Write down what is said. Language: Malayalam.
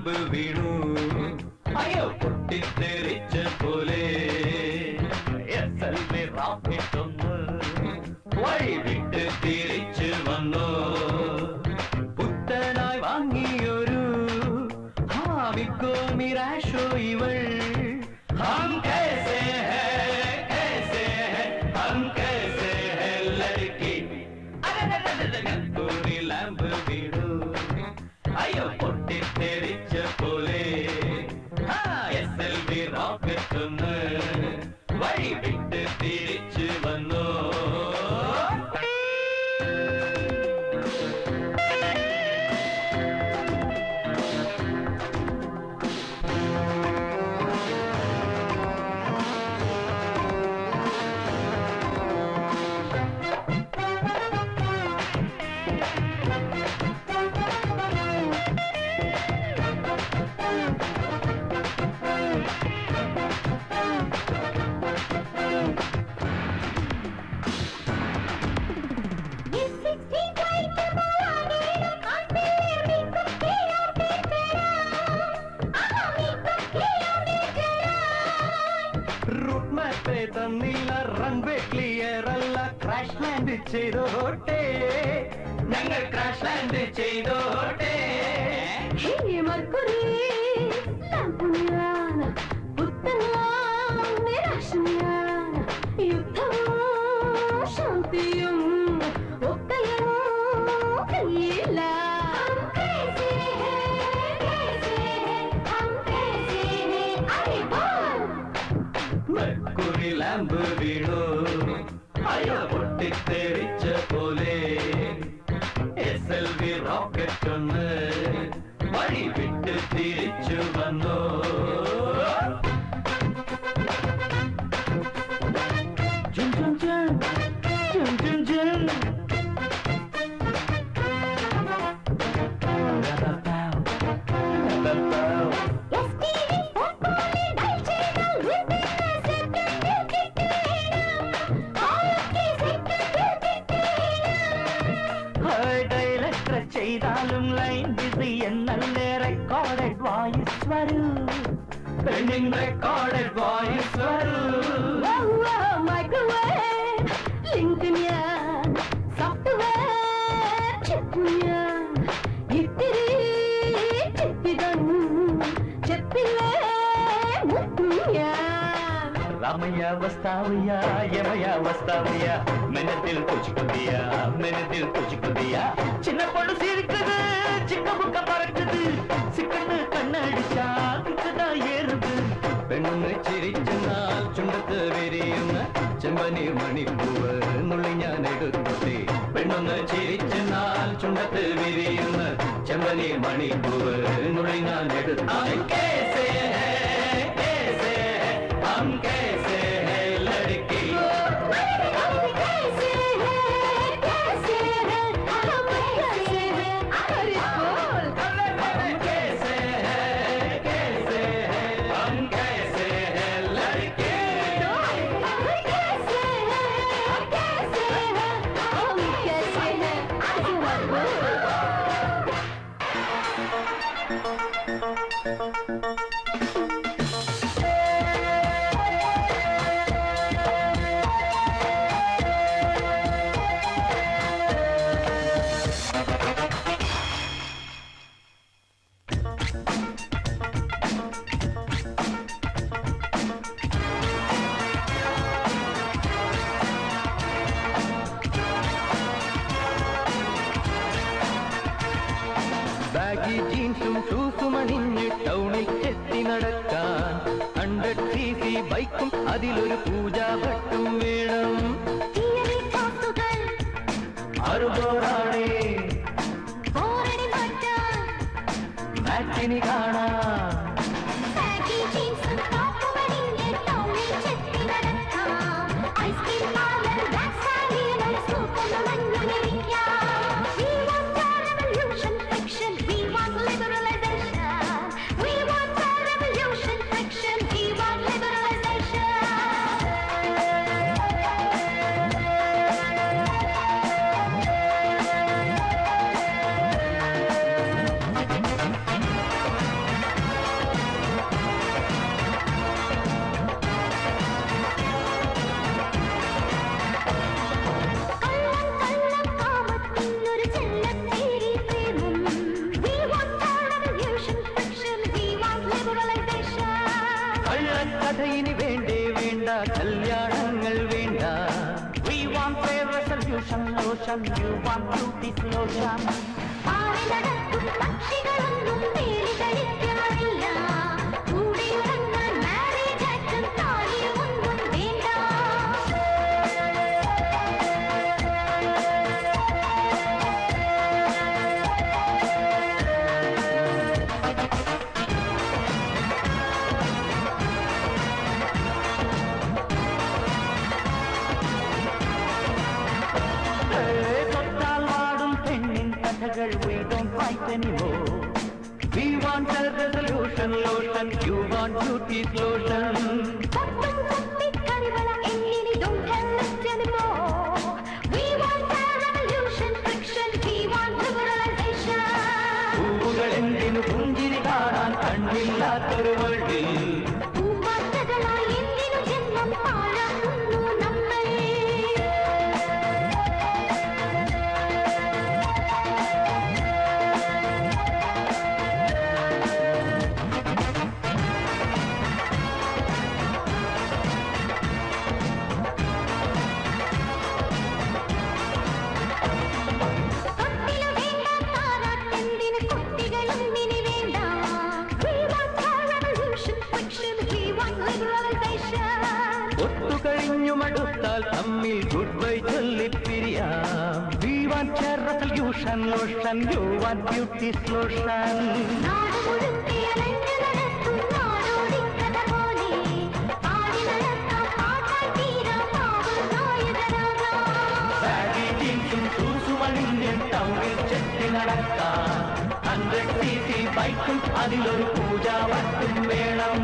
ലാമ്പ് വീണു അയ്യോ പൊട്ടിത്തെറിച്ച പോലെ റാക്കറ്റൊന്ന് വഴി വിട്ട് തിരിച്ചു വന്നു പുത്തനായി വാങ്ങിയൊരു ഹാവിക്കോ മിറാഷോ ഇവൾ हम कैसे हैं हम कैसे हैं लड़की पूरी लैंब വീണു അയ്യോ പൊട്ടിത്തെറിച്ച പോലെ SLV റോക്കറ്റ് ഒന്ന് വഴി വിട്ട് തിരിച്ചു വന്നു തന്നില്ല റൺവേ ക്ലിയർ അല്ല ക്രാഷ് ലാൻഡ് ചെയ്തോട്ടെ ഞങ്ങൾ ക്രാഷ് ലാൻഡ് ചെയ്തോട്ടെ ശാന്തിയും ഒക്കയില്ല മെർക്കുറി ലാമ്പ് വീണു അയ്യോ പൊട്ടിത്തെറിച്ച പോലെ SLV റോക്കറ്റ് ഒന്ന് വഴി വിട്ട് തിരിച്ചു വന്നു ചെയ്താലും ലൈൻ ബിസി എന്നല്ലേ റെക്കോർഡഡ് വോയിസ് വരൂ പെണ്ണിങ് റെക്കോർഡഡ് വോയിസ് വരൂ മൈക്രോവേവ് ലിങ്ക് ഞാൻ സോഫ്റ്റ്വെയർ ചിപ്പ് ഞാൻ ഇത്തിരി ചിപ്പിതന്നു చెప్పిలే ముత్తు ഞാൻ రామయ్య వస్తావయ్యా యమయ్య వస్తావయ్యా మెనదిల్ తుచుకుందియా చిన్నప్పుడు సిరుకుது சின்ன முக்க பறக்குது சிக்கன்னு கண்ணடிச்சா கிட்டதா ஏறுது പെണ്ണൊന്ന് ചിരിച്ചെന്നാൽ ചുണ്ടത്ത് വിരിയുന്ന ചെമ്പനീർ മണിപ്പൂവ് നുള്ളി ഞാൻ എടുത്തോട്ടെ പെണ്ണൊന്ന് ചിരിച്ചെന്നാൽ ചുണ്ടത്ത് വിരിയുന്ന ചെമ്പനീർ മണിപ്പൂവ് നുള്ളി ഞാൻ എടുത്തോട്ടെ हम कैसे हैं लड़की ബാഗി ജീൻസും ഷൂസും അണിഞ്ഞ് ടൗണിൽ എത്തി നടക്കാൻ 100cc ബൈക്കും അതിലൊരു പൂജാഭട്ടും വേണം അറുപോറാണേ മാറ്റിനി കാണാം കള്ളക്കഥ ഇനി വേണ്ടേ വേണ്ട കല്യാണങ്ങൾ വേണ്ട We want fair resolution lotion You want beauty lotion പാറി നടക്കും പക്ഷികളൊന്നും വേലി കളിക്കാറില്ല കൂടെയുറങ്ങാൻ മാരേജ് ആക്ടും താലിയുമൊന്നും വേണ്ട തൊട്ടാൽ വാടും പെണ്ണിൻ കഥകൾ We don't fight anymore We want a resolution lotion You want beauty lotion കൊത്തും കുത്തിക്കരിവള എന്നിനി don't tell us anymore We want a revolution friction We want liberalization പൂവുകൾ എന്തിനു പുഞ്ചിരി കാണാൻ കണ്ണില്ലാത്തൊരു വേൾഡിൽ പൂമ്പാറ്റകളായി എന്തിനു ജന്മം പാഴാക്കുന്നു നമ്മൾ തൊട്ടിലു വേണ്ട താരാട്ടെന്തിന് കുട്ടികളും ഇനി വേണ്ട We want a revolution friction We want liberalization ഒത്തുകഴിഞ്ഞു മടുത്താൽ തമ്മിൽ ഗുഡ് ബൈ ചൊല്ലിപ്പിരിയാം We want a resolution lotion You want beauty lotion നാട് മുഴുക്കെ അലഞ്ഞു നടക്കും നാടോടിക്കഥ പോലെ പാടി നടക്കാം പാട്ടാൽ തീരാം പാവം നായകരാകാം ബാഗി ജീൻസും ഷൂസുമണിഞ്ഞൻ ടൗണിൽ ചെത്തി നടക്കാം 100cc ബൈക്കും അതിലൊരു പൂജാവട്ടും വേണം